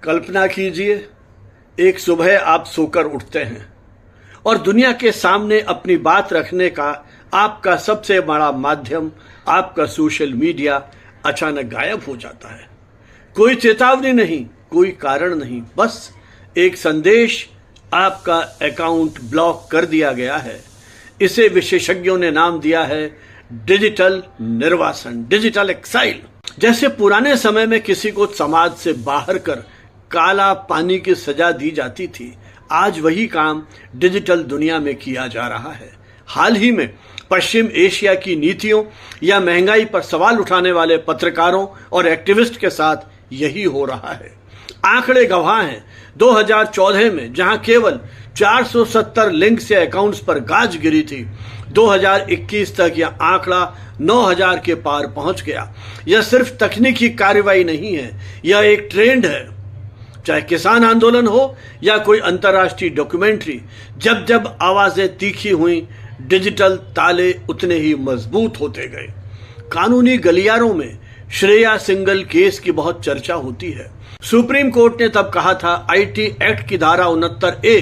कल्पना कीजिए, एक सुबह आप सोकर उठते हैं और दुनिया के सामने अपनी बात रखने का आपका सबसे बड़ा माध्यम, आपका सोशल मीडिया अचानक गायब हो जाता है। कोई चेतावनी नहीं, कोई कारण नहीं, बस एक संदेश, आपका अकाउंट ब्लॉक कर दिया गया है। इसे विशेषज्ञों ने नाम दिया है डिजिटल निर्वासन, डिजिटल एक्साइल। जैसे पुराने समय में किसी को समाज से बाहर कर काला पानी की सजा दी जाती थी, आज वही काम डिजिटल दुनिया में किया जा रहा है। हाल ही में पश्चिम एशिया की नीतियों या महंगाई पर सवाल उठाने वाले पत्रकारों और एक्टिविस्ट के साथ यही हो रहा है। आंकड़े गवाह हैं, 2014 में जहां केवल 470 लिंक से अकाउंट्स पर गाज गिरी थी, 2021 तक यह आंकड़ा 9000 के पार पहुंच गया। यह सिर्फ तकनीकी कार्रवाई नहीं है, यह एक ट्रेंड है। चाहे किसान आंदोलन हो या कोई अंतर्राष्ट्रीय डॉक्यूमेंट्री, जब जब आवाजें तीखी हुई, डिजिटल ताले उतने ही मजबूत होते गए। कानूनी गलियारों में श्रेया सिंगल केस की बहुत चर्चा होती है। सुप्रीम कोर्ट ने तब कहा था आईटी एक्ट की धारा 69A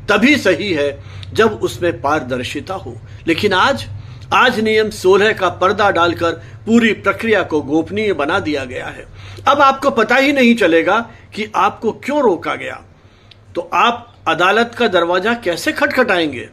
तभी सही है जब उसमें पारदर्शिता हो, लेकिन आज नियम 16 का पर्दा डालकर पूरी प्रक्रिया को गोपनीय बना दिया गया है। अब आपको पता ही नहीं चलेगा कि आपको क्यों रोका गया, तो आप अदालत का दरवाजा कैसे खटखटाएंगे?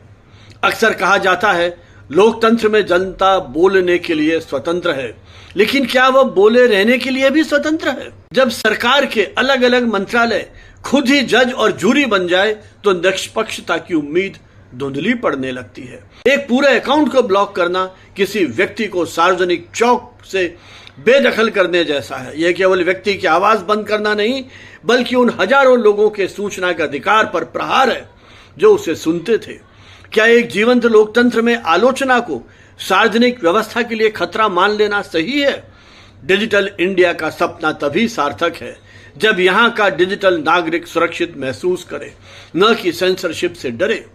अक्सर कहा जाता है लोकतंत्र में जनता बोलने के लिए स्वतंत्र है, लेकिन क्या वह बोले रहने के लिए भी स्वतंत्र है? जब सरकार के अलग अलग मंत्रालय खुद ही जज और जूरी बन जाए तो निष्पक्षता की उम्मीद धुंधली पड़ने लगती है। एक पूरे अकाउंट को ब्लॉक करना किसी व्यक्ति को सार्वजनिक चौक से बेदखल करने जैसा है। यह केवल व्यक्ति की आवाज बंद करना नहीं, बल्कि उन हजारों लोगों के सूचना के अधिकार पर प्रहार है जो उसे सुनते थे। क्या एक जीवंत लोकतंत्र में आलोचना को सार्वजनिक व्यवस्था के लिए खतरा मान लेना सही है? डिजिटल इंडिया का सपना तभी सार्थक है जब यहां का डिजिटल नागरिक सुरक्षित महसूस करे, न कि सेंसरशिप से डरे।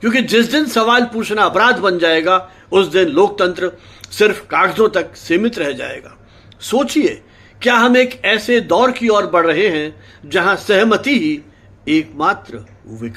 क्योंकि जिस दिन सवाल पूछना अपराध बन जाएगा, उस दिन लोकतंत्र सिर्फ कागजों तक सीमित रह जाएगा। सोचिए, क्या हम एक ऐसे दौर की ओर बढ़ रहे हैं जहां सहमति ही एकमात्र विकल्प